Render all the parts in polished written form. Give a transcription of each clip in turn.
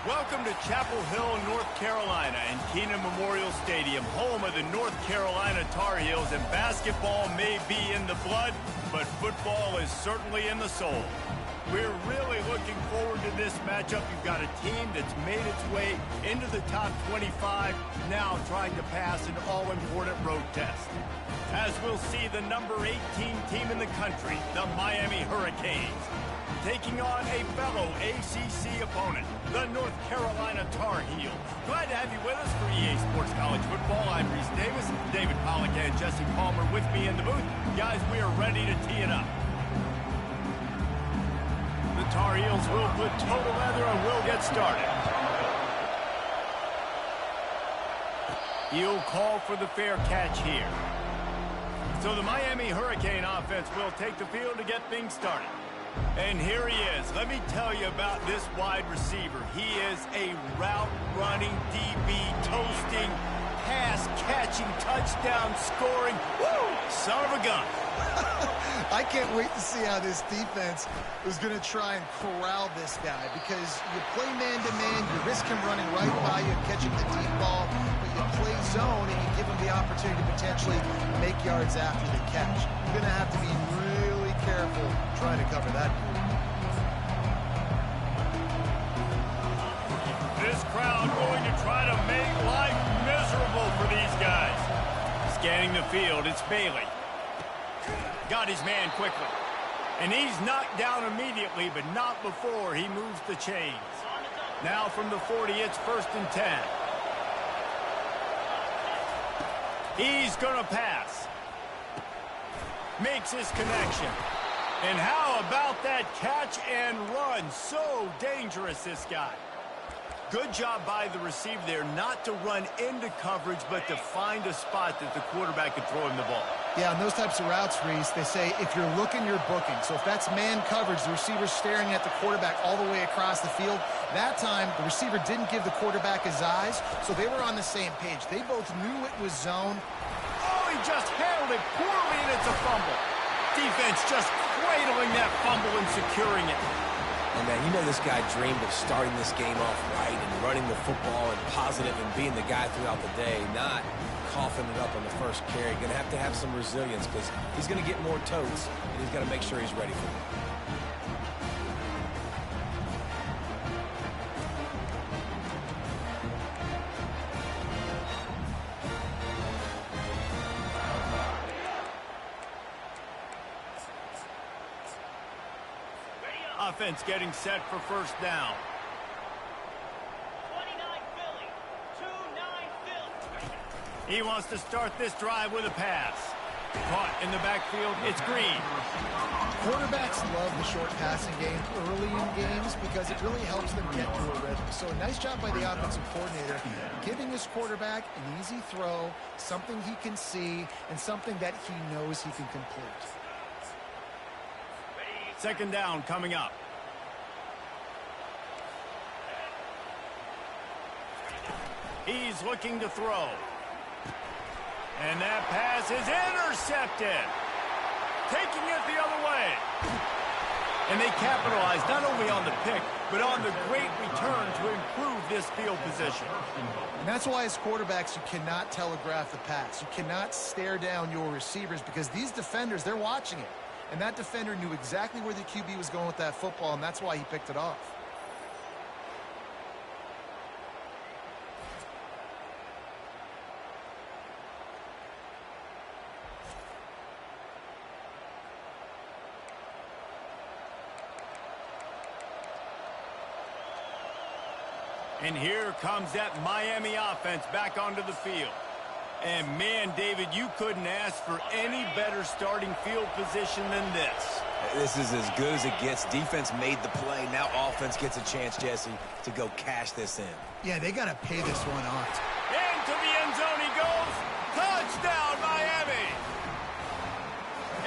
Welcome to Chapel Hill, North Carolina, and Keenan Memorial Stadium, home of the North Carolina Tar Heels. And basketball may be in the blood, but football is certainly in the soul. We're really looking forward to this matchup. You've got a team that's made its way into the top 25, now trying to pass an all-important road test. As we'll see, the number 18 team in the country, the Miami Hurricanes, taking on a fellow ACC opponent, the North Carolina Tar Heels. Glad to have you with us for EA Sports College Football. I'm Reese Davis, David Pollack and Jesse Palmer with me in the booth. Guys, we are ready to tee it up. The Tar Heels will put total leather and we'll get started. He'll call for the fair catch here. So the Miami Hurricane offense will take the field to get things started. And here he is. Let me tell you about this wide receiver. He is a route-running, DB, toasting, pass-catching, touchdown-scoring, son of a gun. I can't wait to see how this defense is going to try and corral this guy, because you play man-to-man, you risk him running right by you and catching the deep ball, but you play zone and you give him the opportunity to potentially make yards after the catch. You're going to have to be really careful trying to cover that. This crowd going to try to make life miserable for these guys. Scanning the field, it's Bailey. Got his man quickly. And he's knocked down immediately, but not before he moves the chains. Now from the 40, it's 1st and 10. He's going to pass. Makes his connection. And how about that catch and run? So dangerous, this guy. Good job by the receiver there not to run into coverage, but to find a spot that the quarterback could throw him the ball. Yeah, on those types of routes, Reese, they say if you're looking, you're booking. So if that's man coverage, the receiver's staring at the quarterback all the way across the field. That time, the receiver didn't give the quarterback his eyes, so they were on the same page. They both knew it was zone. Oh, he just handled it poorly, and it's a fumble. Defense just cradling that fumble and securing it. And man, you know this guy dreamed of starting this game off right and running the football and positive and being the guy throughout the day, not coughing it up on the first carry. Going to have some resilience, because he's going to get more totes, and he's got to make sure he's ready for it. Offense getting set for 1st down. 29 Philly, 2-9 Philly. He wants to start this drive with a pass. Caught in the backfield, it's Green. Quarterbacks love the short passing game early in games because it really helps them get to a rhythm. So a nice job by the offensive coordinator, giving his quarterback an easy throw, something he can see, and something that he knows he can complete. 2nd down coming up. He's looking to throw. And that pass is intercepted. Taking it the other way. And they capitalize not only on the pick, but on the great return to improve this field position. And that's why as quarterbacks, you cannot telegraph the pass. You cannot stare down your receivers, because these defenders, they're watching it. And that defender knew exactly where the QB was going with that football, and that's why he picked it off. And here comes that Miami offense back onto the field. And man, David, you couldn't ask for any better starting field position than this. This is as good as it gets. Defense made the play. Now offense gets a chance, Jesse, to go cash this in. Yeah, they got to pay this one off. Into the end zone he goes. Touchdown, Miami!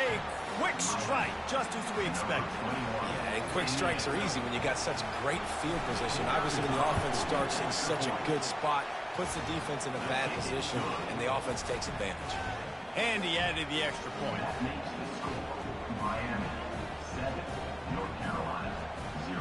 A quick strike, just as we expected. Yeah, and quick strikes are easy when you got such great field position. Obviously, when the offense starts in such a good spot, puts the defense in a bad position, and the offense takes advantage. And he added the extra point. Miami 7, North Carolina 0.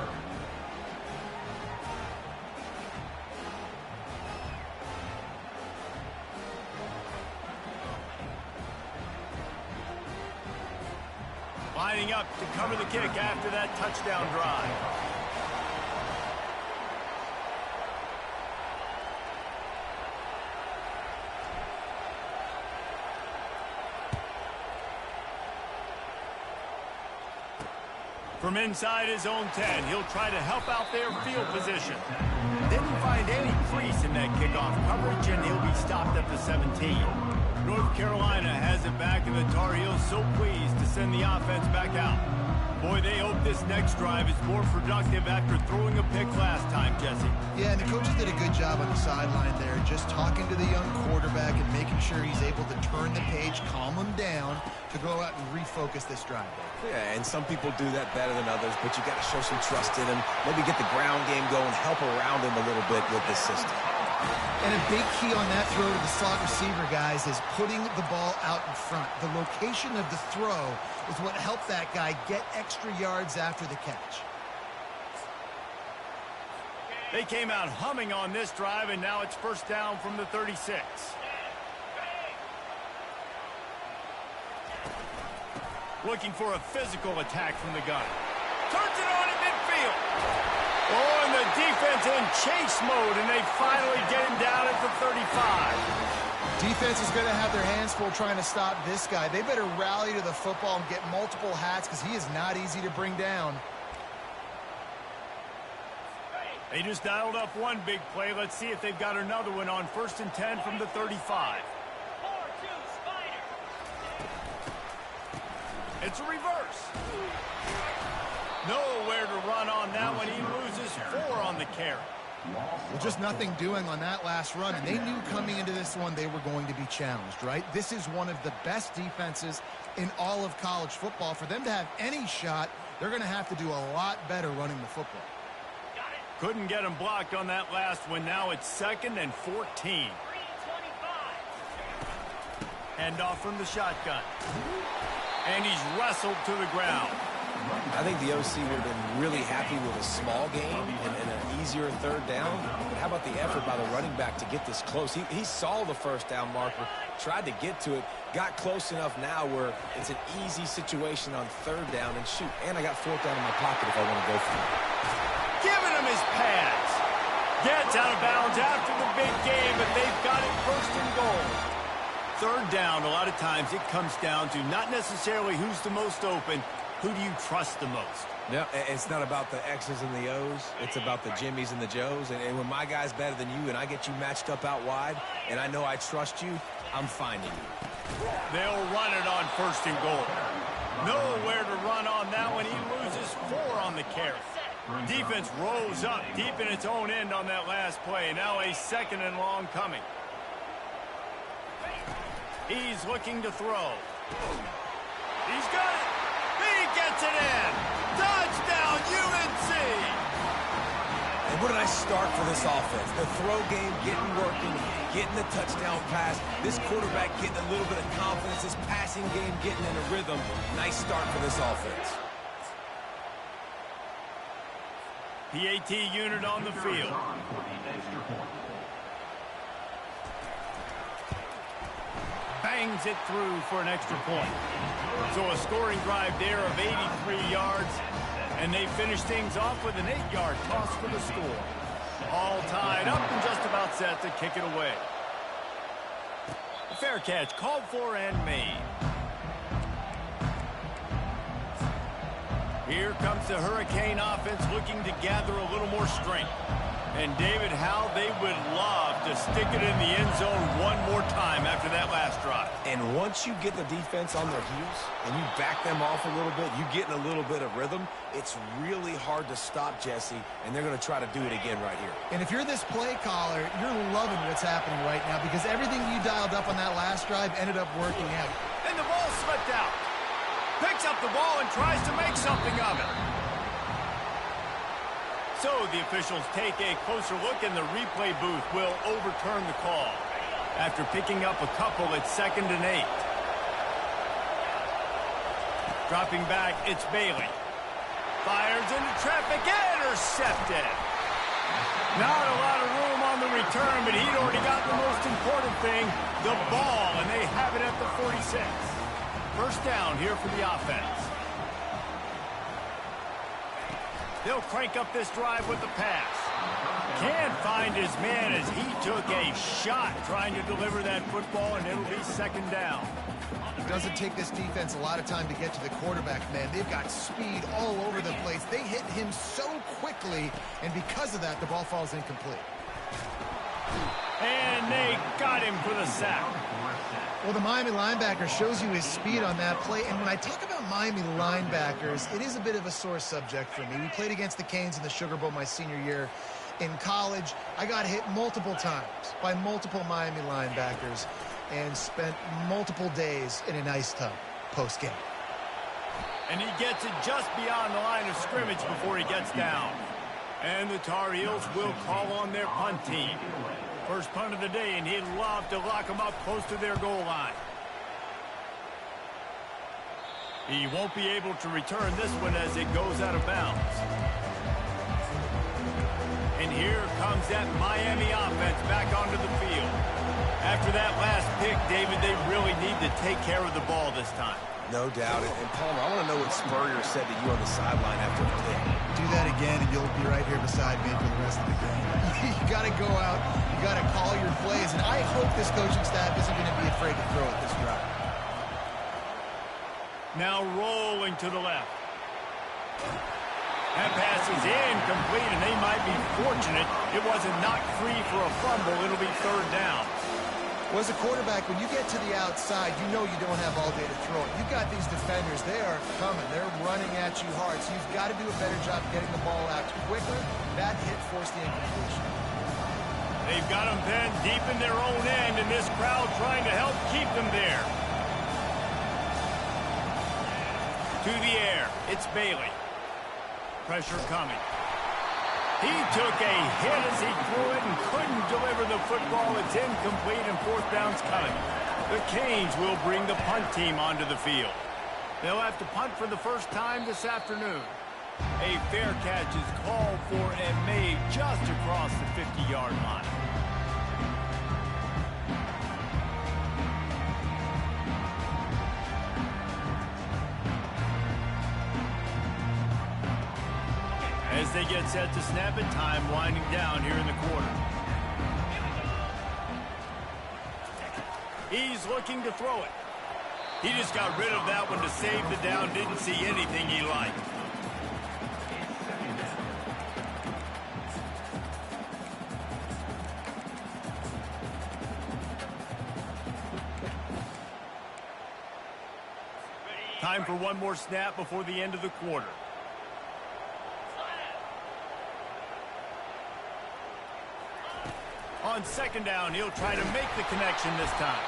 Lining up to cover the kick after that touchdown drive. From inside his own 10, he'll try to help out their field position. Didn't find any crease in that kickoff coverage, and he'll be stopped at the 17. North Carolina has it back, and the Tar Heels so pleased to send the offense back out. Boy, they hope this next drive is more productive after throwing a pick last time, Jesse. Yeah, and the coaches did a good job on the sideline there, just talking to the young quarterback and making sure he's able to turn the page, calm him down, to go out and refocus this drive. Yeah, and some people do that better than others, but you got to show some trust in him. Maybe get the ground game going, help around him a little bit with this system. And a big key on that throw to the slot receiver, guys, is putting the ball out in front. The location of the throw is what helped that guy get extra yards after the catch. They came out humming on this drive, and now it's first down from the 36. Looking for a physical attack from the gun. Turns it on in midfield. Oh, and the defense in chase mode, and they finally get him down at the 35. Defense is going to have their hands full trying to stop this guy. They better rally to the football and get multiple hats because he is not easy to bring down. They just dialed up one big play. Let's see if they've got another one on 1st and 10 from the 35. It's a reverse. Nowhere to run on that one. He loses 4 on the carry. Well, just nothing doing on that last run, and they knew coming into this one they were going to be challenged, right? This is one of the best defenses in all of college football. For them to have any shot, they're going to have to do a lot better running the football. Couldn't get him blocked on that last one. Now it's 2nd and 14. Handoff from the shotgun. And he's wrestled to the ground. I think the OC would have been really happy with a small game and an easier 3rd down. But how about the effort by the running back to get this close? He saw the first down marker, tried to get to it, got close enough now where it's an easy situation on 3rd down, and shoot, and I got 4th down in my pocket if I want to go for it. Giving him his pass. Gets out of bounds after the big game, but they've got it 1st and goal. 3rd down, a lot of times it comes down to not necessarily who's the most open, who do you trust the most? Yeah, it's not about the X's and the O's. It's about the Jimmies and the Joes. And when my guy's better than you and I get you matched up out wide and I know I trust you, I'm finding you. They'll run it on 1st and goal. Nowhere to run on that one. He loses 4 on the carry. Defense rose up deep in its own end on that last play. Now a 2nd and long coming. He's looking to throw. He's got it. He gets it in. Touchdown, UNC. And where did I start for this offense? The throw game getting working, getting the touchdown pass. This quarterback getting a little bit of confidence. This passing game getting in a rhythm. Nice start for this offense. PAT unit on the field. Bangs it through for an extra point. So a scoring drive there of 83 yards. And they finish things off with an 8-yard toss for the score. All tied up and just about set to kick it away. A fair catch called for and made. Here comes the Hurricane offense looking to gather a little more strength. And David, how they would love to stick it in the end zone one more time after that last drive. And once you get the defense on their heels and you back them off a little bit, you get in a little bit of rhythm, it's really hard to stop, Jesse, and they're going to try to do it again right here. And if you're this play caller, you're loving what's happening right now because everything you dialed up on that last drive ended up working out. And the ball slipped out. Picks up the ball and tries to make something of it. So the officials take a closer look, and the replay booth will overturn the call. After picking up a couple, it's 2nd and 8. Dropping back, it's Bailey. Fires into traffic, intercepted. Not a lot of room on the return, but he'd already got the most important thing, the ball, and they have it at the 46. 1st down here for the offense. They'll crank up this drive with the pass. Can't find his man as he took a shot trying to deliver that football, and it'll be second down. It doesn't take this defense a lot of time to get to the quarterback, man. They've got speed all over the place. They hit him so quickly, and because of that, the ball falls incomplete. And they got him for the sack. Well, the Miami linebacker shows you his speed on that play. And when I talk about Miami linebackers, it is a bit of a sore subject for me. We played against the Canes in the Sugar Bowl my senior year in college. I got hit multiple times by multiple Miami linebackers and spent multiple days in an ice tub post-game. And he gets it just beyond the line of scrimmage before he gets down. And the Tar Heels will call on their punt team. First punt of the day, and he'd love to lock them up close to their goal line. He won't be able to return this one as it goes out of bounds. And here comes that Miami offense back onto the field. After that last pick, David, they really need to take care of the ball this time. No doubt. And Palmer, I want to know what Spurrier said to you on the sideline after the pick. Do that again, and you'll be right here beside me for the rest of the game. You got to go out. You got to call your plays, and I hope this coaching staff isn't going to be afraid to throw at this drive. Now rolling to the left. That pass is incomplete, and they might be fortunate it wasn't knocked free for a fumble. It'll be third down. Well, as a quarterback, when you get to the outside, you know you don't have all day to throw it. You've got these defenders. They are coming. They're running at you hard. So you've got to do a better job getting the ball out quicker. That hit forced the incompletion. They've got them then deep in their own end, and this crowd trying to help keep them there. To the air. It's Bailey. Pressure coming. He took a hit as he threw it and couldn't deliver the football. It's incomplete and fourth down's coming. The Canes will bring the punt team onto the field. They'll have to punt for the first time this afternoon. A fair catch is called for and made just across the 50-yard line. As they get set to snap it, time winding down here in the quarter. He's looking to throw it. He just got rid of that one to save the down. Didn't see anything he liked. Time for one more snap before the end of the quarter. On second down, he'll try to make the connection this time.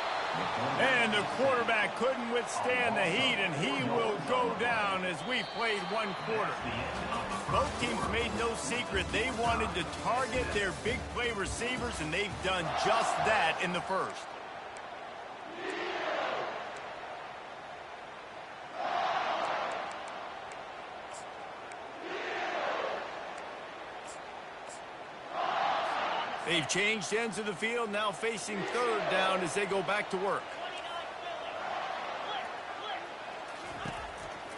And the quarterback couldn't withstand the heat, and he will go down as we played one quarter. Both teams made no secret they wanted to target their big play receivers, and they've done just that in the first. They've changed ends of the field, now facing third down as they go back to work.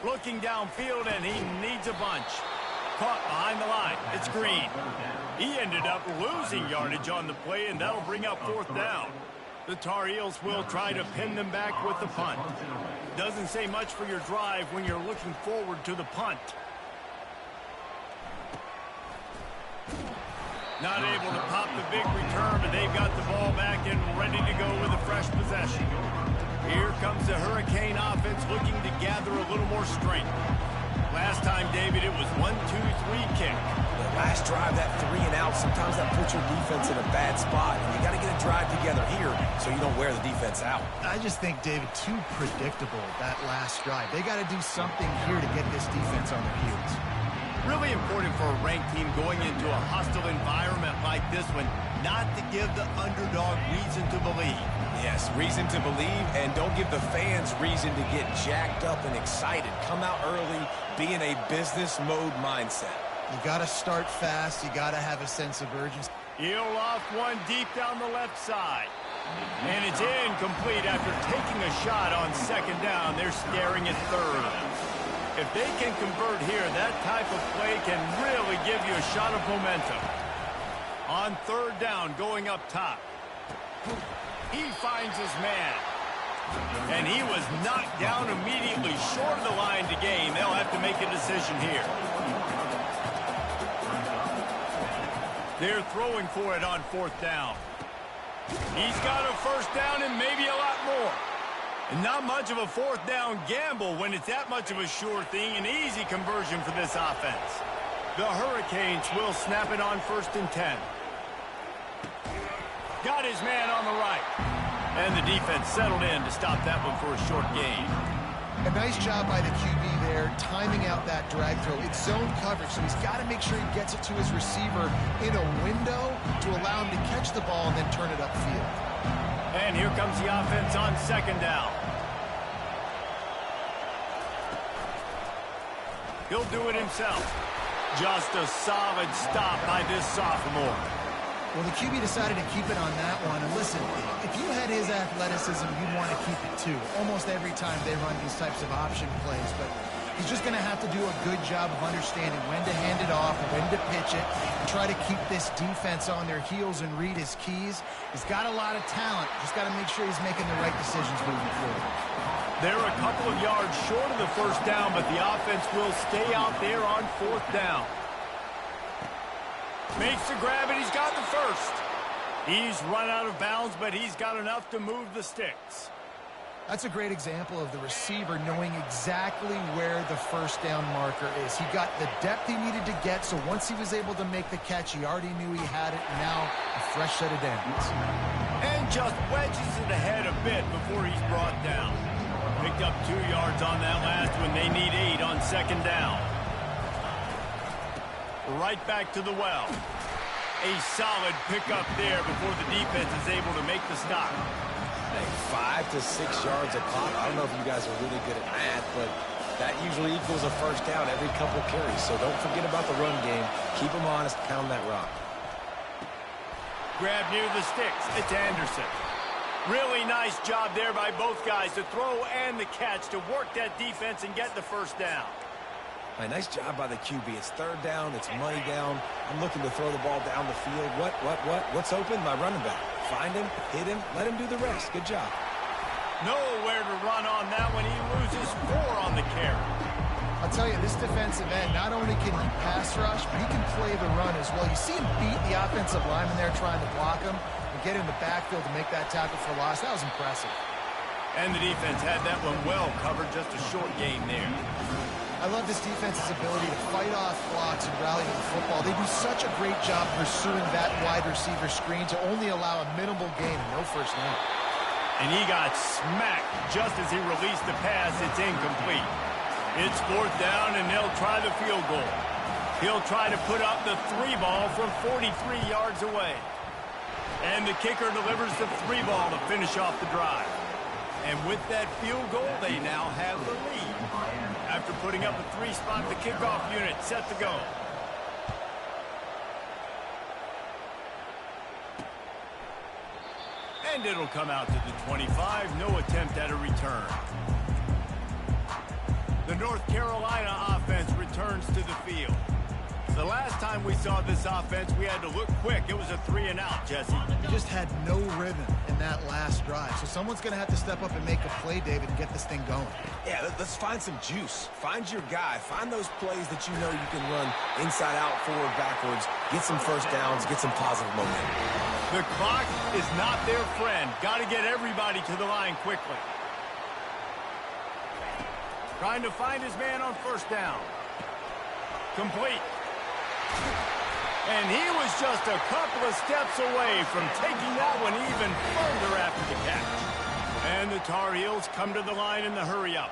Looking downfield, and he needs a bunch. Caught behind the line. It's Green. He ended up losing yardage on the play, and that'll bring up fourth down. The Tar Heels will try to pin them back with the punt. Doesn't say much for your drive when you're looking forward to the punt. Not able to pop the big return, but they've got the ball back and ready to go with a fresh possession. Here comes the Hurricane offense looking to gather a little more strength. Last time, David, it was 1-2-3 kick. The last drive, that 3 and out, sometimes that puts your defense in a bad spot. And you got to get a drive together here so you don't wear the defense out. I just think, David, too predictable, that last drive. They got to do something here to get this defense on their heels. Really important for a ranked team going into a hostile environment like this one, not to give the underdog reason to believe. Yes, reason to believe, and don't give the fans reason to get jacked up and excited. Come out early, be in a business mode mindset. You got to start fast. You got to have a sense of urgency. He'll off one deep down the left side. And it's incomplete after taking a shot on second down. They're staring at third. If they can convert here, that type of play can really give you a shot of momentum. On third down, going up top. He finds his man. And he was knocked down immediately short of the line to gain. They'll have to make a decision here. They're throwing for it on fourth down. He's got a first down and maybe a lot more. And not much of a fourth down gamble when it's that much of a sure thing. An easy conversion for this offense. The Hurricanes will snap it on 1st and 10. Got his man on the right. And the defense settled in to stop that one for a short gain. A nice job by the QB there, timing out that drag throw. It's zone coverage, so he's got to make sure he gets it to his receiver in a window to allow him to catch the ball and then turn it upfield. And here comes the offense on 2nd down. He'll do it himself. Just a solid stop by this sophomore. Well, the QB decided to keep it on that one. And listen, if you had his athleticism, you'd want to keep it too. Almost every time they run these types of option plays. But he's just going to have to do a good job of understanding when to hand it off, when to pitch it, and try to keep this defense on their heels and read his keys. He's got a lot of talent. Just got to make sure he's making the right decisions moving forward. They're a couple of yards short of the first down, but the offense will stay out there on 4th down. Makes the grab, and he's got the first. He's run out of bounds, but he's got enough to move the sticks. That's a great example of the receiver knowing exactly where the first down marker is. He got the depth he needed to get, so once he was able to make the catch, he already knew he had it. Now, a fresh set of downs. And just wedges it ahead a bit before he's brought down. Picked up 2 yards on that last one. They need 8 on 2nd down. Right back to the well. A solid pickup there before the defense is able to make the stop. Hey, 5 to 6 yards a pop. I don't know if you guys are really good at math, but that usually equals a first down every couple carries. So don't forget about the run game. Keep them honest. Pound that rock. Grab near the sticks. It's Anderson. Really nice job there by both guys, the throw and the catch, to work that defense and get the first down. Right, nice job by the QB. It's 3rd down. It's money down. I'm looking to throw the ball down the field. What's open? My running back. Find him, hit him, let him do the rest. Good job. Nowhere to run on that one. He loses 4 on the carry. I'll tell you, this defensive end, not only can he pass rush, but he can play the run as well. You see him beat the offensive lineman there trying to block him and get in the backfield to make that tackle for loss. That was impressive. And the defense had that one well covered. Just a short gain there. I love this defense's ability to fight off blocks and rally to the football. They do such a great job pursuing that wide receiver screen to only allow a minimal gain and no first down. And he got smacked just as he released the pass. It's incomplete. It's 4th down, and they'll try the field goal. He'll try to put up the 3 ball from 43 yards away. And the kicker delivers the 3 ball to finish off the drive. And with that field goal, they now have the lead. After putting up a 3 spot, the kickoff unit set to go. And it'll come out to the 25. No attempt at a return. The North Carolina offense returns to the field. The last time we saw this offense, we had to look quick. It was a 3-and-out, Jesse. He just had no rhythm in that last drive. So someone's going to have to step up and make a play, David, and get this thing going. Yeah, let's find some juice. Find your guy. Find those plays that you know you can run inside out, forward, backwards. Get some first downs. Get some positive momentum. The clock is not their friend. Got to get everybody to the line quickly. Trying to find his man on first down. Complete. And he was just a couple of steps away from taking that one even further after the catch. And the Tar Heels come to the line in the hurry-up.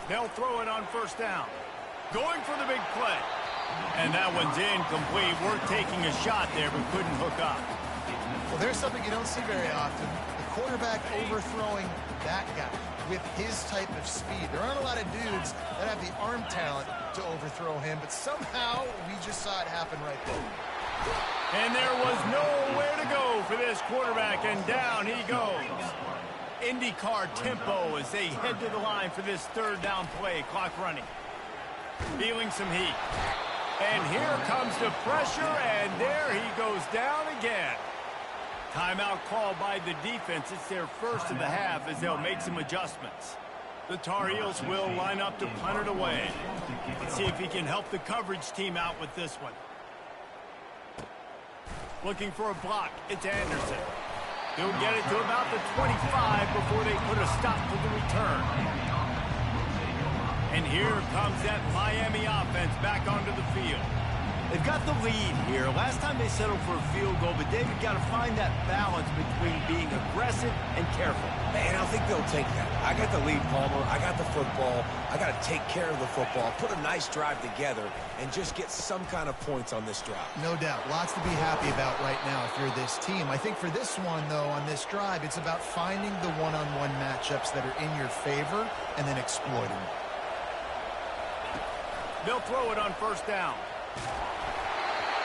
They'll throw it on first down. Going for the big play. And that one's incomplete. We're taking a shot there, but couldn't hook up. Well, there's something you don't see very often. The quarterback overthrowing that guy with his type of speed. There aren't a lot of dudes that have the arm talent to overthrow him, but somehow we just saw it happen right there. And there was nowhere to go for this quarterback, and down he goes. IndyCar tempo as they head to the line for this third down play. Clock running. Feeling some heat. And here comes the pressure, and there he goes down again. Timeout called by the defense. It's their first of the half as they'll make some adjustments. The Tar Heels will line up to punt it away. Let's see if he can help the coverage team out with this one. Looking for a block. It's Anderson. He'll get it to about the 25 before they put a stop to the return. And here comes that Miami offense back onto the field. They've got the lead here. Last time they settled for a field goal, but David got to find that balance between being aggressive and careful. Man, I think they'll take that. I got the lead, Palmer. I got the football. I got to take care of the football, put a nice drive together, and just get some kind of points on this drive. No doubt. Lots to be happy about right now if you're this team. I think for this one, though, on this drive, it's about finding the one-on-one matchups that are in your favor and then exploiting them. They'll throw it on first down.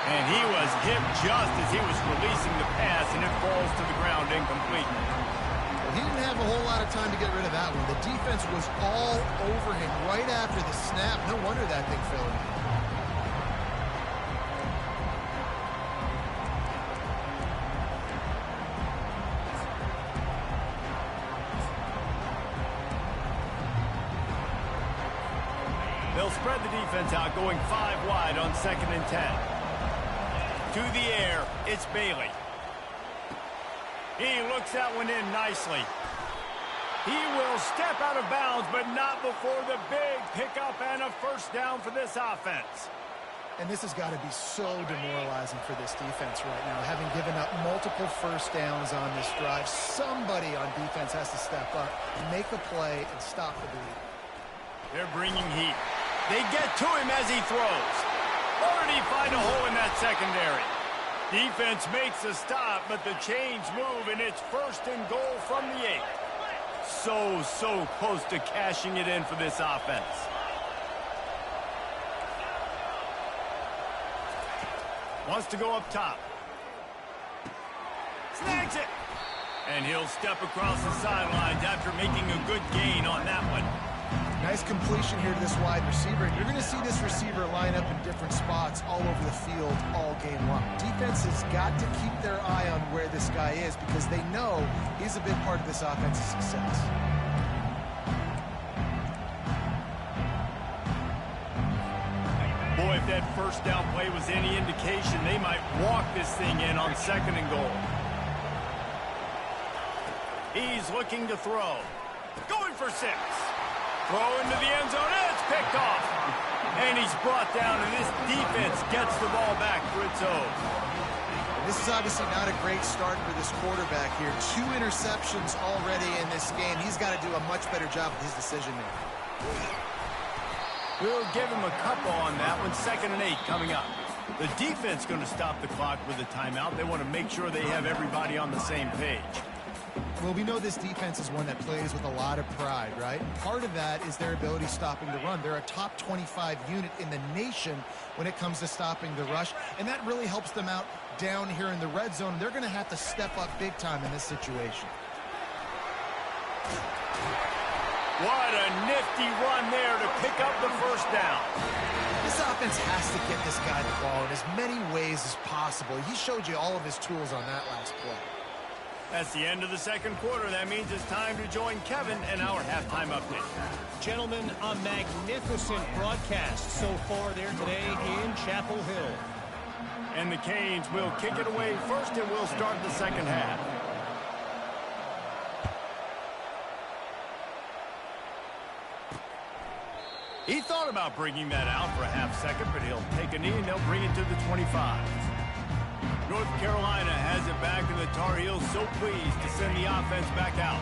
And he was hit just as he was releasing the pass, and it falls to the ground incomplete. Well, he didn't have a whole lot of time to get rid of that one. The defense was all over him right after the snap. No wonder that thing fell in. They'll spread the defense out, going 5 wide on 2nd and 10. To the air, it's Bailey. He looks that one in nicely. He will step out of bounds, but not before the big pickup and a first down for this offense. And this has got to be so demoralizing for this defense right now. Having given up multiple first downs on this drive, somebody on defense has to step up, make a play, and stop the bleed. They're bringing heat. They get to him as he throws. Or did he find a hole in that secondary? Defense makes a stop, but the chains move, and it's 1st and goal from the 8. So close to cashing it in for this offense. Wants to go up top. Snags it. And he'll step across the sidelines after making a good gain on that one. Nice completion here to this wide receiver. And you're going to see this receiver line up in different spots all over the field all game long. Defense has got to keep their eye on where this guy is because they know he's a big part of this offense's success. Boy, if that first down play was any indication, they might walk this thing in on 2nd and goal. He's looking to throw. Going for 6. Throw into the end zone, and it's picked off. And he's brought down, and this defense gets the ball back for its own. This is obviously not a great start for this quarterback here. 2 interceptions already in this game. He's got to do a much better job with his decision-making. We'll give him a couple on that one. 2nd and 8 coming up. The defense going to stop the clock with a timeout. They want to make sure they have everybody on the same page. Well, we know this defense is one that plays with a lot of pride, right? Part of that is their ability stopping the run. They're a top 25 unit in the nation when it comes to stopping the rush, and that really helps them out down here in the red zone. They're going to have to step up big time in this situation. What a nifty run there to pick up the first down. This offense has to get this guy the ball in as many ways as possible. He showed you all of his tools on that last play. That's the end of the 2nd quarter. That means it's time to join Kevin in our halftime update. Gentlemen, a magnificent broadcast so far there today in Chapel Hill. And the Canes will kick it away first, and we'll start the 2nd half. He thought about bringing that out for a half second, but he'll take a knee and they'll bring it to the 25. North Carolina has it back, and the Tar Heels so pleased to send the offense back out.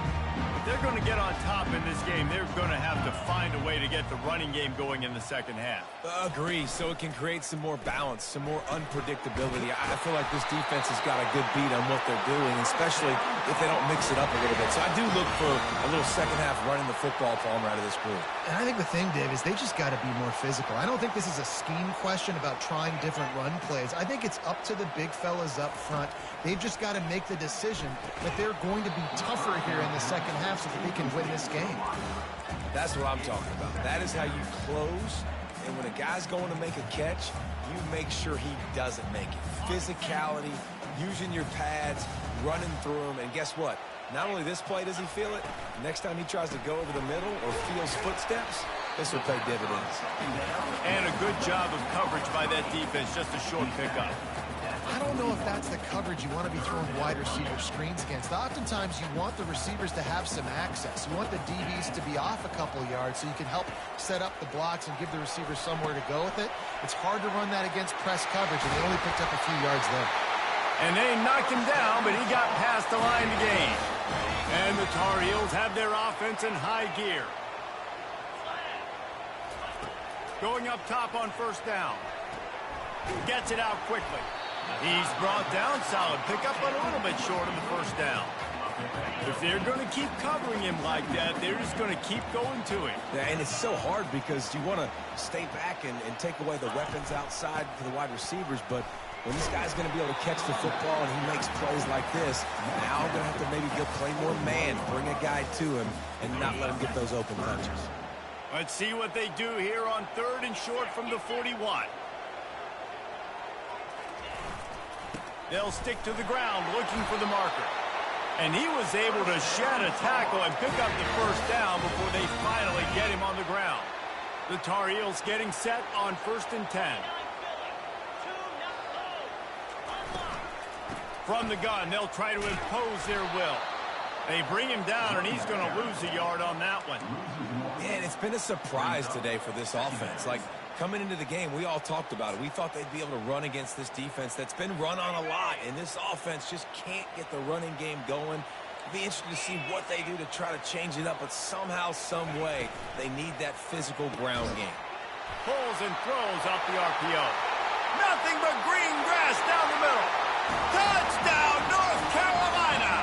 If they're going to get on top in this game, they're going to have to find a way way to get the running game going in the second half. Agree. So it can create some more balance, some more unpredictability. I feel like this defense has got a good beat on what they're doing, especially if they don't mix it up a little bit. So I do look for a little second half running the football Palmer out of this group. And I think the thing, Dave, is they just got to be more physical. I don't think this is a scheme question about trying different run plays. I think it's up to the big fellas up front. They've just got to make the decision that they're going to be tougher here in the second half so that they can win this game. That's what I'm talking about. That is how you close. And when a guy's going to make a catch, you make sure he doesn't make it. Physicality, using your pads, running through them. And guess what? Not only this play does he feel it, next time he tries to go over the middle or feels footsteps, this will pay dividends. And a good job of coverage by that defense, just a short pickup. I don't know if that's the coverage you want to be throwing wide receiver screens against. Oftentimes, you want the receivers to have some access. You want the DBs to be off a couple yards so you can help set up the blocks and give the receiver somewhere to go with it. It's hard to run that against press coverage, and they only picked up a few yards there. And they knocked him down, but he got past the line to gain. And the Tar Heels have their offense in high gear. Going up top on first down. Gets it out quickly. He's brought down, solid pickup, but a little bit short of the first down. If they're going to keep covering him like that, they're just going to keep going to him. Yeah, and it's so hard because you want to stay back and take away the weapons outside for the wide receivers, but when this guy's going to be able to catch the football and he makes plays like this, now I'm going to have to maybe go play more man, bring a guy to him, and not let him get those open touches. Let's see what they do here on 3rd and short from the 41. They'll stick to the ground looking for the marker. And he was able to shed a tackle and pick up the first down before they finally get him on the ground. The Tar Heels getting set on 1st and 10. From the gun, they'll try to impose their will. They bring him down, and he's going to lose a yard on that one. Man, it's been a surprise today for this offense. Like, coming into the game, we all talked about it. We thought they'd be able to run against this defense that's been run on a lot, and this offense just can't get the running game going. It'll be interesting to see what they do to try to change it up, but somehow, some way, they need that physical ground game. Pulls and throws off the RPO. Nothing but green grass down the middle. Touchdown, North Carolina!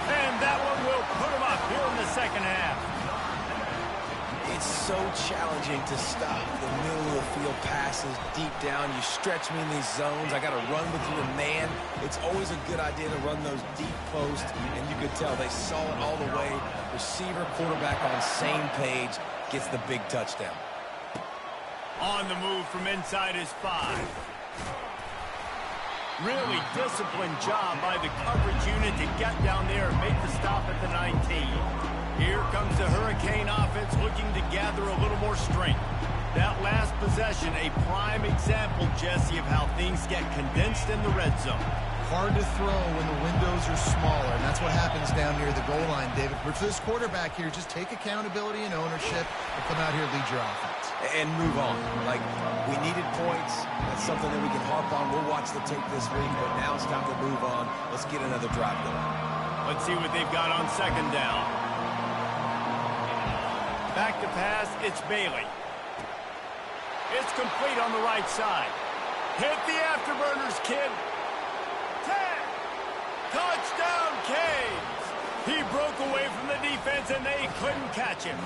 And that one will put them up here in the second half. It's so challenging to stop the middle of the field passes deep down. You stretch me in these zones. I got to run with you in man. It's always a good idea to run those deep posts, and you could tell they saw it all the way. Receiver, quarterback on the same page, gets the big touchdown. On the move from inside his 5. Really disciplined job by the coverage unit to get down there and make the stop at the 19. Here comes the Hurricane offense looking to gather a little more strength. That last possession, a prime example, Jesse, of how things get condensed in the red zone. Hard to throw when the windows are smaller, and that's what happens down near the goal line, David. But for this quarterback here, just take accountability and ownership and come out here and lead your offense. And move on. Like, we needed points. That's something that we can harp on. We'll watch the tape this week, but now it's time to move on. Let's get another drive going. Let's see what they've got on 2nd down. Back to pass, it's Bailey. It's complete on the right side. Hit the afterburners, kid. 10. Touchdown, Canes. He broke away from the defense, and they couldn't catch him.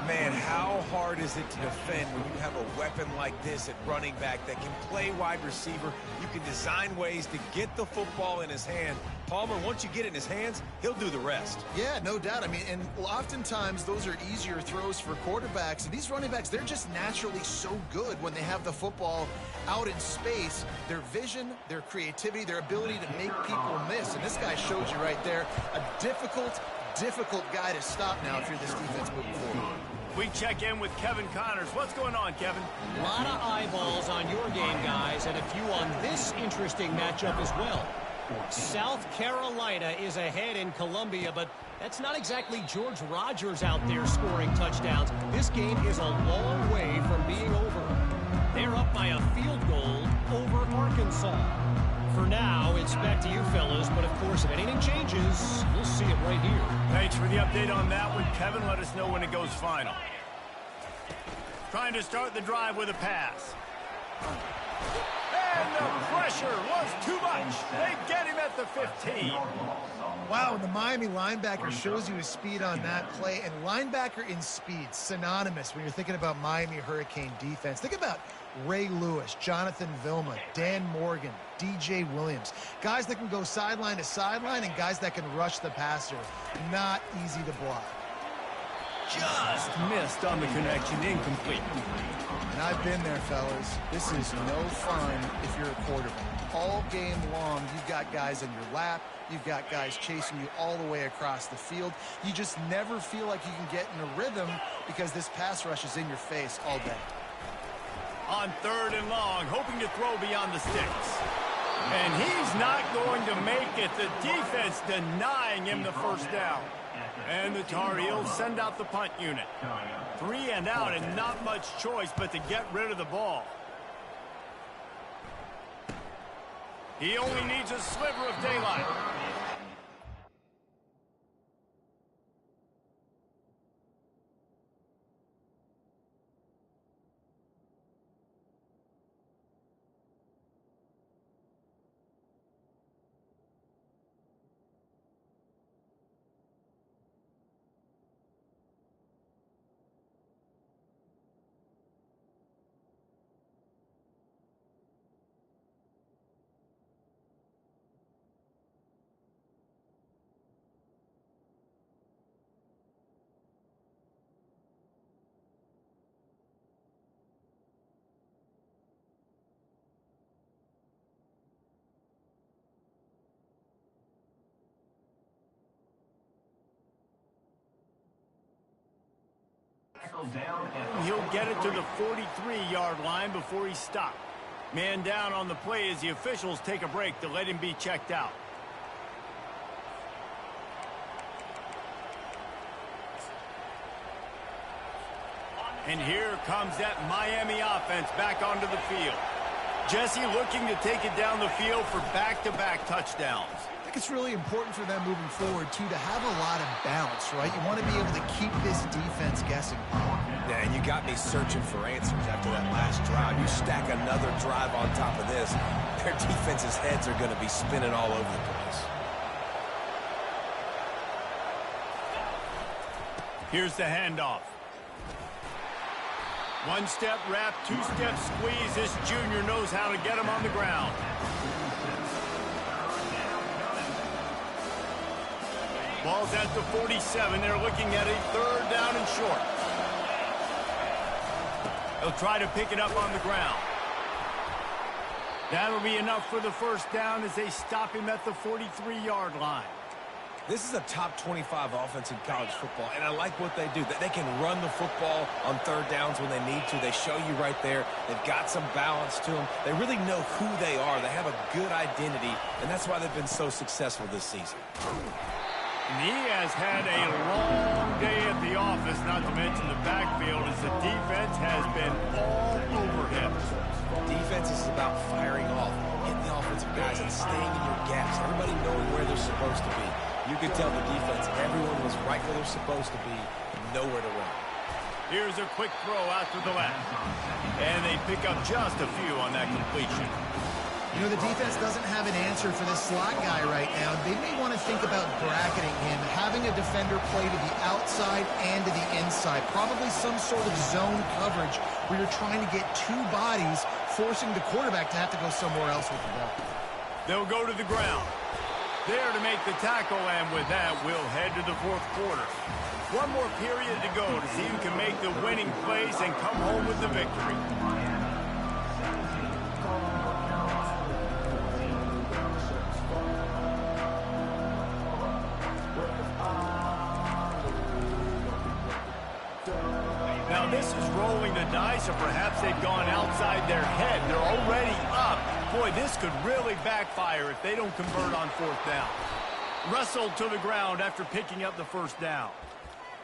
Man, how hard is it to defend when you have a weapon like this at running back that can play wide receiver? You can design ways to get the football in his hand. Palmer, once you get it in his hands, he'll do the rest. Yeah, no doubt. I mean, and oftentimes those are easier throws for quarterbacks. And these running backs, they're just naturally so good when they have the football out in space. Their vision, their creativity, their ability to make people miss. And this guy showed you right there, a difficult guy to stop now if you're this defense moving forward. We check in with Kevin Connors. What's going on, Kevin? A lot of eyeballs on your game, guys, and a few on this interesting matchup as well. South Carolina is ahead in Columbia, but that's not exactly George Rogers out there scoring touchdowns. This game is a long way from being over. They're up by a field goal over Arkansas. For now, it's back to you fellas, but of course, if anything changes, you'll see it right here. Thanks for the update on that one, Kevin. Let us know when it goes final. Trying to start the drive with a pass. And the pressure was too much. They get him at the 15. Wow, the Miami linebacker shows you his speed on that play. And linebacker in speed, synonymous when you're thinking about Miami Hurricane defense. Think about Ray Lewis, Jonathan Vilma, Dan Morgan, DJ Williams. Guys that can go sideline to sideline and guys that can rush the passer. Not easy to block. Just missed on the connection, incomplete. And I've been there, fellas. This is no fun if you're a quarterback. All game long, you've got guys in your lap. You've got guys chasing you all the way across the field. You just never feel like you can get in a rhythm because this pass rush is in your face all day. On 3rd and long, hoping to throw beyond the sticks. And he's not going to make it. The defense denying him the first down. And the Tar Heels send out the punt unit. 3 and out and not much choice but to get rid of the ball. He only needs a sliver of daylight. He'll get it to the 43-yard line before he's stopped. Man down on the play as the officials take a break to let him be checked out. And here comes that Miami offense back onto the field. Jesse looking to take it down the field for back-to-back touchdowns. I think it's really important for them moving forward, too, to have a lot of balance, right? You want to be able to keep this defense guessing. Yeah, and you got me searching for answers after that last drive. You stack another drive on top of this, their defense's heads are going to be spinning all over the place. Here's the handoff. One-step wrap, two-step squeeze. This junior knows how to get him on the ground. Ball's at the 47. They're looking at a 3rd down and short. He'll try to pick it up on the ground. That'll be enough for the first down as they stop him at the 43-yard line. This is a top 25 offense in college football, and I like what they do. They can run the football on 3rd downs when they need to. They show you right there. They've got some balance to them. They really know who they are. They have a good identity, and that's why they've been so successful this season. And he has had a long day at the office, not to mention the backfield, as the defense has been all over him. Defense is about firing off, hitting the offensive guys, and staying in your gaps. Everybody knowing where they're supposed to be. You could tell the defense, everyone was right where they're supposed to be, and nowhere to run. Here's a quick throw out to the left. And they pick up just a few on that completion. You know, the defense doesn't have an answer for this slot guy right now. They may want to think about bracketing him, having a defender play to the outside and to the inside. Probably some sort of zone coverage where you're trying to get 2 bodies, forcing the quarterback to have to go somewhere else with the ball. They'll go to the ground. There to make the tackle, and with that, we'll head to the 4th quarter. One more period to go to see who can make the winning plays and come home with the victory. Now this is rolling the dice, or perhaps they've gone outside their head. They're already up. Boy, this could really backfire if they don't convert on 4th down. Wrestled to the ground after picking up the first down.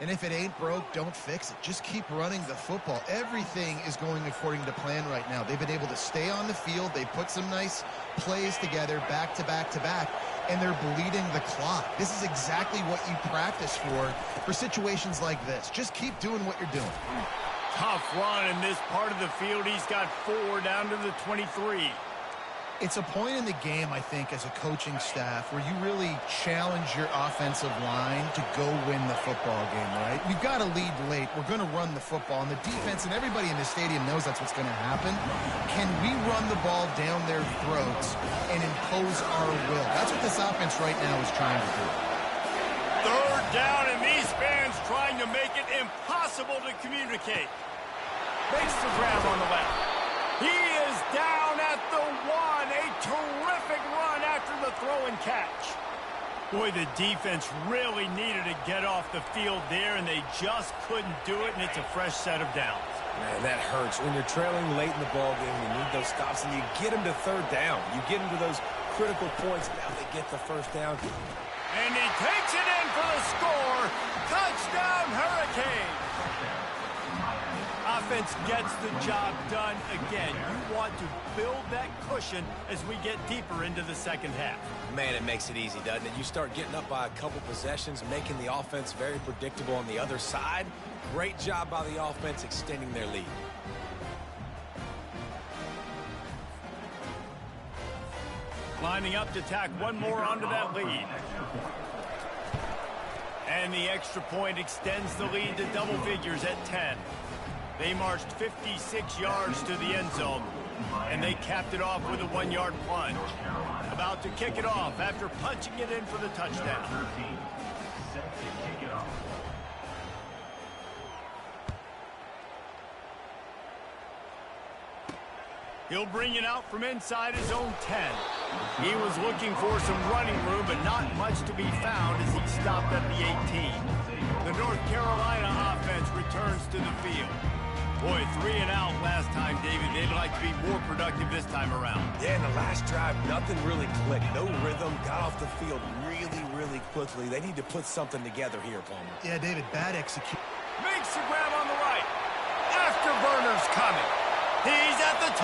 And if it ain't broke, don't fix it. Just keep running the football. Everything is going according to plan right now. They've been able to stay on the field. They put some nice plays together back to back to back, and they're bleeding the clock. This is exactly what you practice for situations like this. Just keep doing what you're doing. tough run in this part of the field. He's got 4 down to the 23. It's a point in the game, I think, as a coaching staff where you really challenge your offensive line to go win the football game, right? We've got to lead late. We're going to run the football. And the defense and everybody in the stadium knows that's what's going to happen. Can we run the ball down their throats and impose our will? That's what this offense right now is trying to do. 3rd down, and these fans trying to make it impossible to communicate. Makes the grab on the left. He is down at the 1. A terrific run after the throw and catch. Boy, the defense really needed to get off the field there, and they just couldn't do it, and it's a fresh set of downs. Man, that hurts. When you're trailing late in the ball game, you need those stops, and you get them to 3rd down. You get them to those critical points. Now they get the 1st down. And he takes it in for the score. Touchdown, Hurricane. Offense gets the job done again. You want to build that cushion as we get deeper into the second half. Man, it makes it easy, doesn't it? You start getting up by a couple possessions, making the offense very predictable on the other side. Great job by the offense extending their lead. Lining up to tack one more onto that lead. And the extra point extends the lead to double figures at 10. They marched 56 yards to the end zone, and they capped it off with a 1-yard plunge. About to kick it off after punching it in for the touchdown. He'll bring it out from inside his own 10. He was looking for some running room, but not much to be found as he stopped at the 18. The North Carolina offense returns to the field. Boy, 3 and out last time, David. They'd like to be more productive this time around. Yeah, in the last drive, nothing really clicked. No rhythm, got off the field really quickly. They need to put something together here, Palmer. Yeah, David, bad execution. Makes the grab on the right. Afterburner's coming. He's at the 10.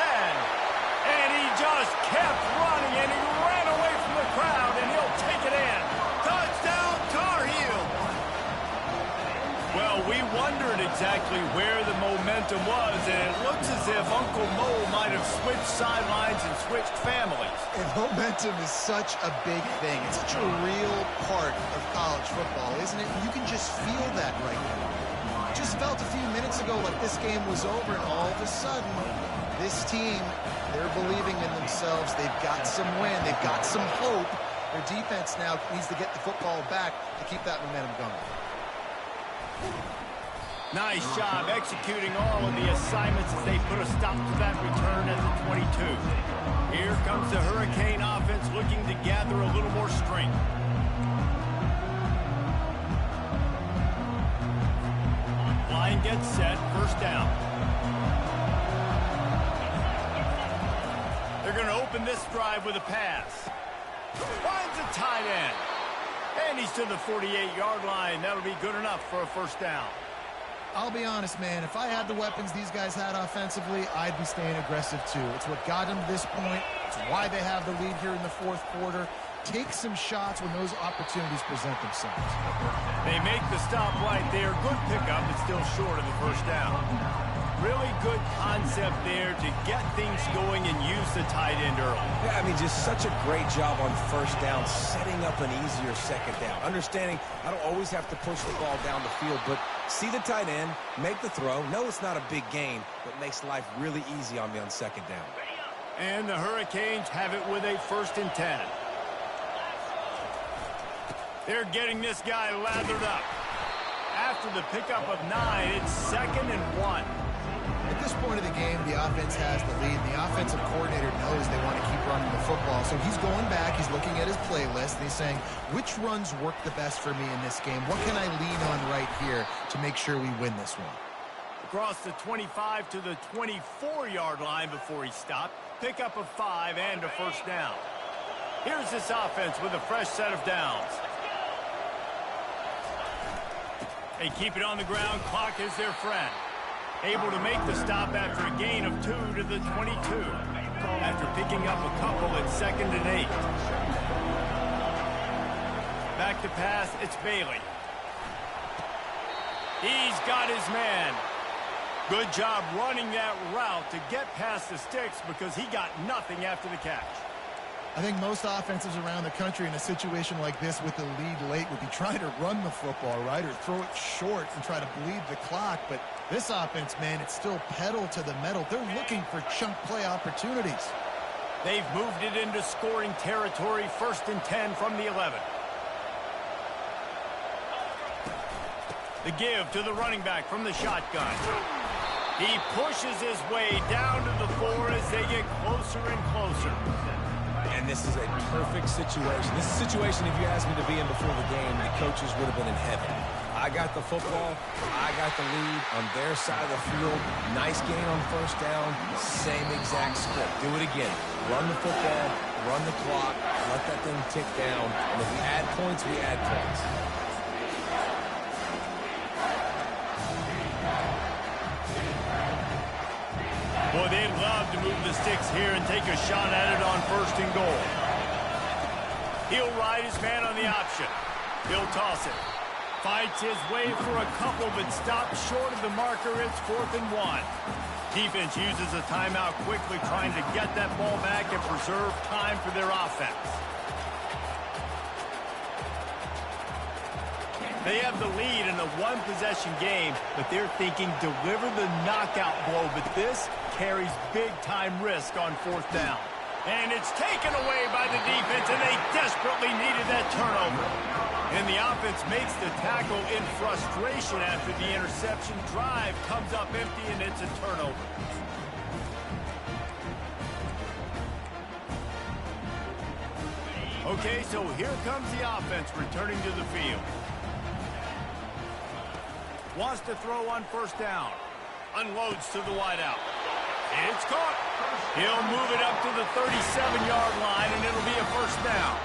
And he just kept running, and he ran away from the crowd, and he'll take it in. Touchdown, Tar Heels. Well, we wondered exactly where the momentum was, and it looks as if Uncle Mo might have switched sidelines and switched families. And momentum is such a big thing. It's such a real part of college football, isn't it? You can just feel that right now. Just felt a few minutes ago like this game was over, and all of a sudden, this team, they're believing in themselves. They've got some wind. They've got some hope. Their defense now needs to get the football back to keep that momentum going. Nice job executing all of the assignments as they put a stop to that return at the 22. Here comes the Hurricane offense looking to gather a little more strength. Line gets set, 1st down. They're going to open this drive with a pass. Finds a tight end. And he's to the 48-yard line. That'll be good enough for a 1st down. I'll be honest, man. If I had the weapons these guys had offensively, I'd be staying aggressive too. It's what got them to this point. It's why they have the lead here in the 4th quarter. Take some shots when those opportunities present themselves. They make the stop right there. Good pickup, but still short of the 1st down. Really good concept there to get things going and use the tight end early. Yeah, I mean, just such a great job on 1st down, setting up an easier 2nd down. Understanding I don't always have to push the ball down the field, but see the tight end, make the throw. No, it's not a big gain, but makes life really easy on me on 2nd down. And the Hurricanes have it with a 1st and 10. They're getting this guy lathered up. After the pickup of 9, it's 2nd and 1. At this point of the game, the offense has the lead. The offensive coordinator knows they want to keep running the football. So he's going back, he's looking at his playlist, and he's saying, which runs work the best for me in this game? What can I lean on right here to make sure we win this one? Across the 25 to the 24-yard line before he stopped. Pickup of 5 and a 1st down. Here's this offense with a fresh set of downs. They keep it on the ground. Clock is their friend. Able to make the stop after a gain of 2 to the 22. After picking up a couple at 2nd and 8. Back to pass, it's Bailey. He's got his man. Good job running that route to get past the sticks because he got nothing after the catch. I think most offenses around the country in a situation like this with the lead late would be trying to run the football, right, or throw it short and try to bleed the clock. But this offense, man, it's still pedal to the metal. They're looking for chunk play opportunities. They've moved it into scoring territory, 1st and 10 from the 11. The give to the running back from the shotgun. He pushes his way down to the 4 as they get closer and closer. And this is a perfect situation. This is a situation, if you asked me to be in before the game, the coaches would have been in heaven. I got the football. I got the lead on their side of the field. Nice gain on 1st down. Same exact script. Do it again. Run the football, run the clock, let that thing tick down. And if we add points, we add points. Boy, they'd love to move the sticks here and take a shot at it on 1st and goal. He'll ride his man on the option. He'll toss it. Fights his way for a couple, but stops short of the marker. It's 4th and 1. Defense uses a timeout quickly, trying to get that ball back and preserve time for their offense. They have the lead in a one-possession game, but they're thinking deliver the knockout blow, but this carries big-time risk on 4th down. And it's taken away by the defense, and they desperately needed that turnover. And the offense makes the tackle in frustration after the interception. Drive comes up empty, and it's a turnover. Okay, so here comes the offense returning to the field. Wants to throw on 1st down. Unloads to the wideout. It's caught. He'll move it up to the 37-yard line, and it'll be a 1st down.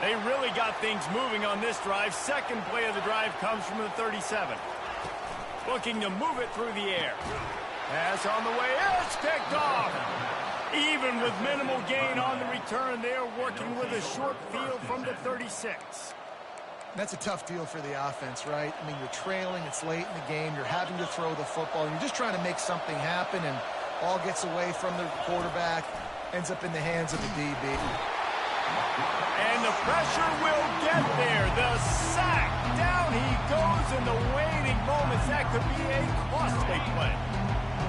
They really got things moving on this drive. 2nd play of the drive comes from the 37. Looking to move it through the air. Pass on the way. It's picked off. Even with minimal gain on the return, they're working with a short field from the 36. That's a tough deal for the offense, right? I mean, you're trailing, it's late in the game, you're having to throw the football, and you're just trying to make something happen, and ball gets away from the quarterback, ends up in the hands of the DB. And the pressure will get there. The sack. Down he goes in the waning moments. That could be a costly play.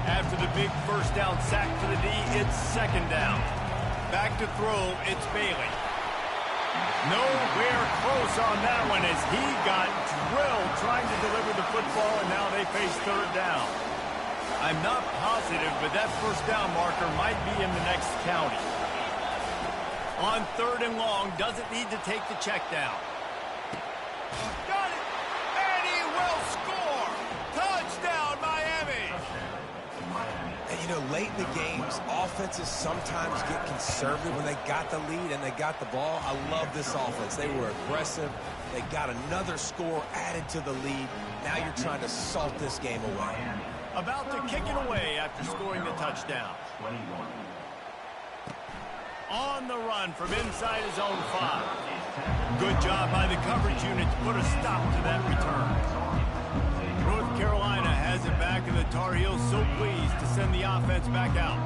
After the big 1st down sack for the D, it's 2nd down. Back to throw, it's Bailey. Nowhere close on that one as he got drilled trying to deliver the football, and now they face 3rd down. I'm not positive, but that 1st down marker might be in the next county. On 3rd and long, doesn't need to take the check down. Got it! And he will score! Touchdown, Miami! And, you know, late in the games, offenses sometimes get conservative when they got the lead and they got the ball. I love this offense. They were aggressive. They got another score added to the lead. Now you're trying to salt this game away. About to kick it away after scoring the touchdown. On the run from inside his own 5. Good job by the coverage unit to put a stop to that return. North Carolina has it back, and the Tar Heels so pleased to send the offense back out.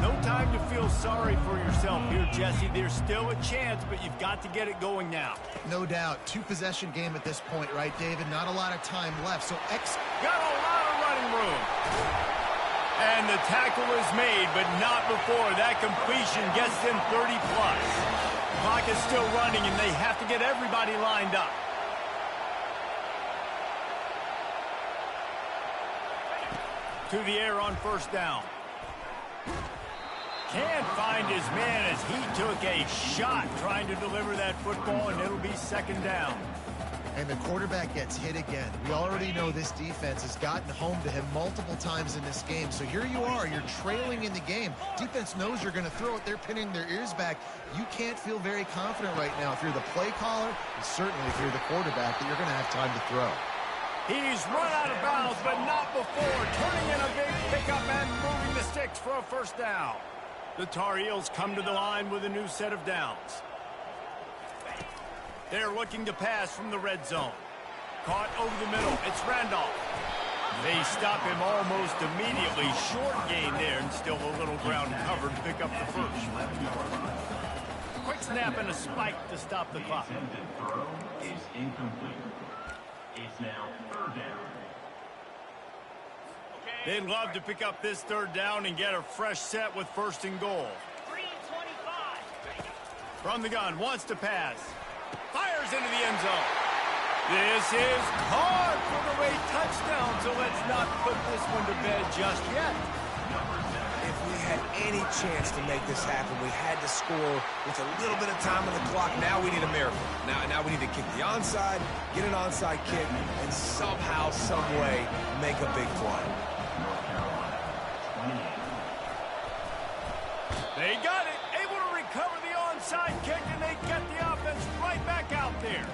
No time to feel sorry for yourself here, Jesse. There's still a chance, but you've got to get it going now. No doubt. 2-possession game at this point, right, David? Not a lot of time left, so got a lot of running room. And the tackle is made, but not before that completion gets them 30-plus. Clock is still running, and they have to get everybody lined up. To the air on 1st down. Can't find his man as he took a shot trying to deliver that football, and it'll be 2nd down. And the quarterback gets hit again. We already know this defense has gotten home to him multiple times in this game. So here you are, you're trailing in the game. Defense knows you're going to throw it. They're pinning their ears back. You can't feel very confident right now if you're the play caller, and certainly if you're the quarterback, that you're going to have time to throw. He's run out of bounds, but not before. Turning in a big pickup and moving the sticks for a 1st down. The Tar Heels come to the line with a new set of downs. They're looking to pass from the red zone. Caught over the middle. It's Randolph. They stop him almost immediately. Short gain there, and still a little ground covered to pick up the first. Quick snap and a spike to stop the clock. Throw is incomplete. It's now third down. They'd love to pick up this third down and get a fresh set with first and goal. 3:25. From the gun, wants to pass. Fires into the end zone. This is caught for the late touchdown, so let's not put this one to bed just yet. If we had any chance to make this happen, we had to score with a little bit of time on the clock. Now we need a miracle. Now we need to kick the onside, get an onside kick, and somehow, some way, make a big play. They got it, able to recover the onside kick, and they get the offense right back out there.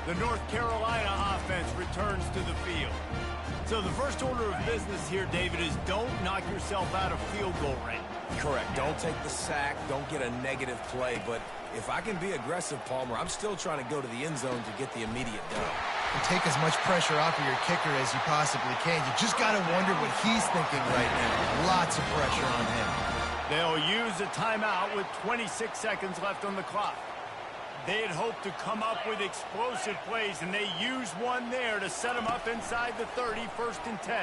The North Carolina offense returns to the field. So the first order of business here, David, is don't knock yourself out of field goal range. Correct. Don't take the sack. Don't get a negative play. But if I can be aggressive, Palmer, I'm still trying to go to the end zone to get the immediate dub. And take as much pressure off of your kicker as you possibly can. You just got to wonder what he's thinking right now. Lots of pressure on him. They'll use a timeout with 26 seconds left on the clock. They had hoped to come up with explosive plays, and they used one there to set them up inside the 30, 1st and 10.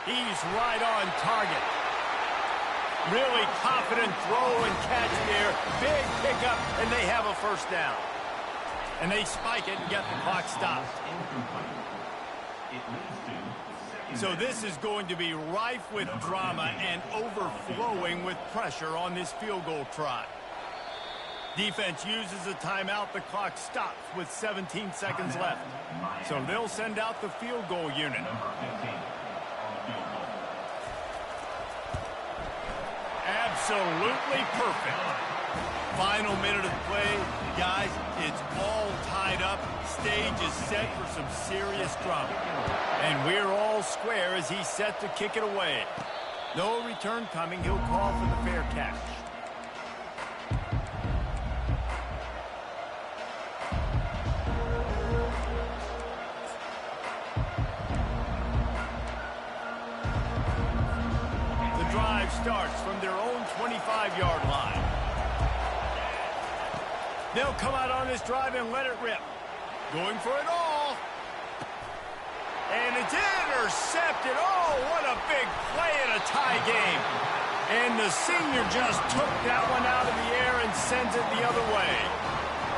He's right on target. Really confident throw and catch there. Big pickup, and they have a first down. And they spike it and get the clock stopped. So this is going to be rife with drama and overflowing with pressure on this field goal try. Defense uses a timeout. The clock stops with 17 seconds left. So they'll send out the field goal unit. Absolutely perfect. Final minute of play. Guys, it's all tied up. Stage is set for some serious drama. And we're all square as he's set to kick it away. No return coming. He'll call for the fair catch. Starts from their own 25-yard line. They'll come out on this drive and let it rip. Going for it all. And it's intercepted. Oh, what a big play in a tie game. And the senior just took that one out of the air and sends it the other way.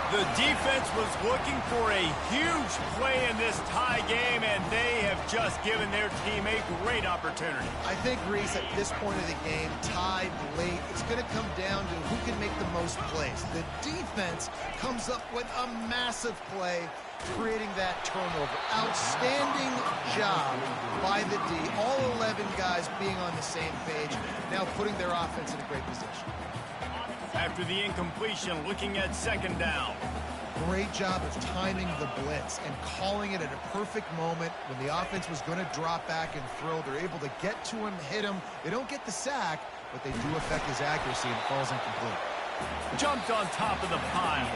The defense was looking for a huge play in this tie game, and they have just given their team a great opportunity. I think, Reese, at this point of the game, tied late, it's going to come down to who can make the most plays. The defense comes up with a massive play, creating that turnover. Outstanding job by the D. All 11 guys being on the same page, now putting their offense in a great position. After the incompletion, looking at second down. Great job of timing the blitz and calling it at a perfect moment when the offense was going to drop back and throw. They're able to get to him, hit him. They don't get the sack, but they do affect his accuracy and it falls incomplete. Jumped on top of the pile.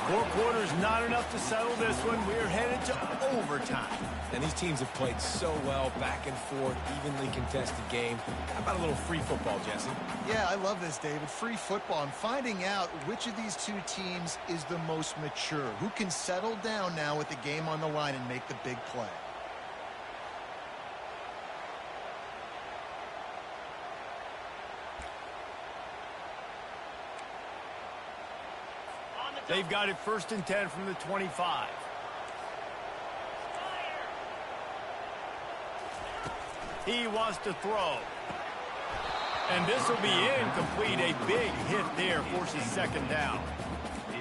4 quarters, not enough to settle this one. We're headed to overtime. And these teams have played so well, back and forth, evenly contested game. How about a little free football, Jesse? Yeah, I love this, David. Free football and finding out which of these two teams is the most mature, who can settle down now with the game on the line and make the big play. They've got it 1st and 10 from the 25. He wants to throw. And this will be incomplete. A big hit there forces second down.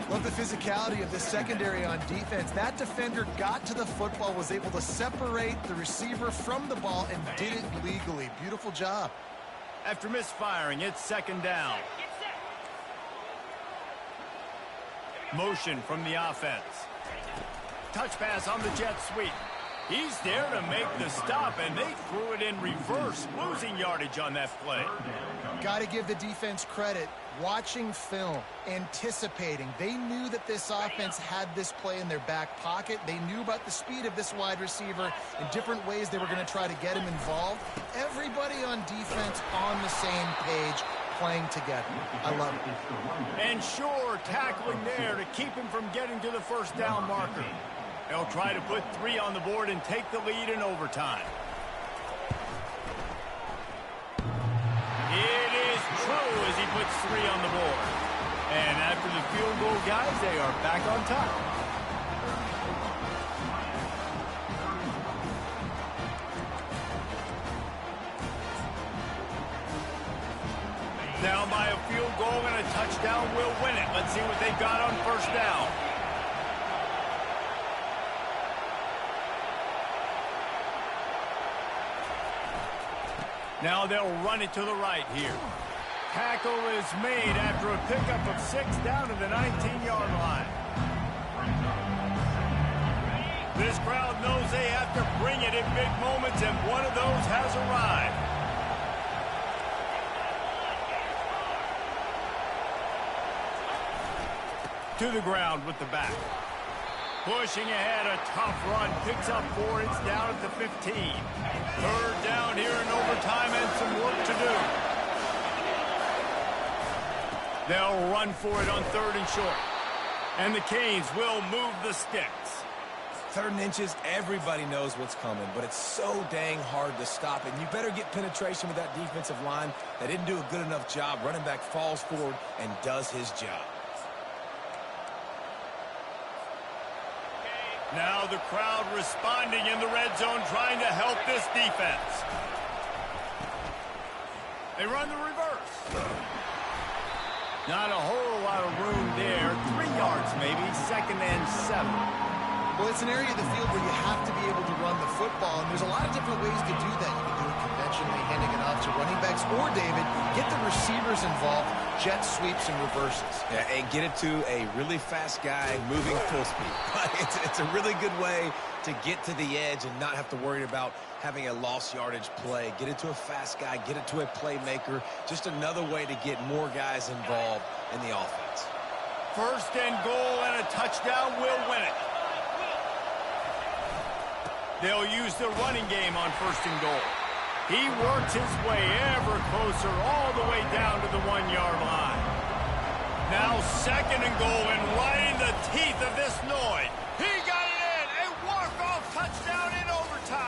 Love the physicality of the secondary on defense. That defender got to the football, was able to separate the receiver from the ball, and did it legally. Beautiful job. After misfiring, it's second down. Motion from the offense. Touch pass on the jet sweep. He's there to make the stop, and they threw it in reverse, losing yardage on that play. Got to give the defense credit. Watching film, anticipating. They knew that this offense had this play in their back pocket. They knew about the speed of this wide receiver and different ways they were going to try to get him involved. Everybody on defense on the same page, playing together. I love it. And sure, tackling there to keep him from getting to the first down marker. They'll try to put 3 on the board and take the lead in overtime. It is true as he puts 3 on the board. And after the field goal, guys, they are back on top. Down by a field goal and a touchdown will win it. Let's see what they got on first down. Now they'll run it to the right here. Tackle is made after a pickup of 6 down to the 19-yard line. This crowd knows they have to bring it in big moments, and one of those has arrived. To the ground with the back. Pushing ahead, a tough run, picks up 4, it's down at the 15. Third down here in overtime and some work to do. They'll run for it on 3rd and short. And the Canes will move the sticks. 3rd and inches, everybody knows what's coming, but it's so dang hard to stop it. And you better get penetration with that defensive line. They didn't do a good enough job. Running back falls forward and does his job. Now the crowd responding in the red zone, trying to help this defense. They run the reverse. Not a whole lot of room there. 3 yards maybe, 2nd and 7. Well, it's an area of the field where you have to be able to run the football, and there's a lot of different ways to do that. You can do it conventionally, handing it off to running backs, or, David, get the receivers involved, jet sweeps and reverses. Yeah, and get it to a really fast guy moving full speed. It's a really good way to get to the edge and not have to worry about having a lost yardage play. Get it to a fast guy, get it to a playmaker. Just another way to get more guys involved in the offense. 1st and goal and a touchdown will win it. They'll use the running game on 1st and goal. He works his way ever closer all the way down to the 1-yard line. Now 2nd and goal and right in the teeth of this Noid.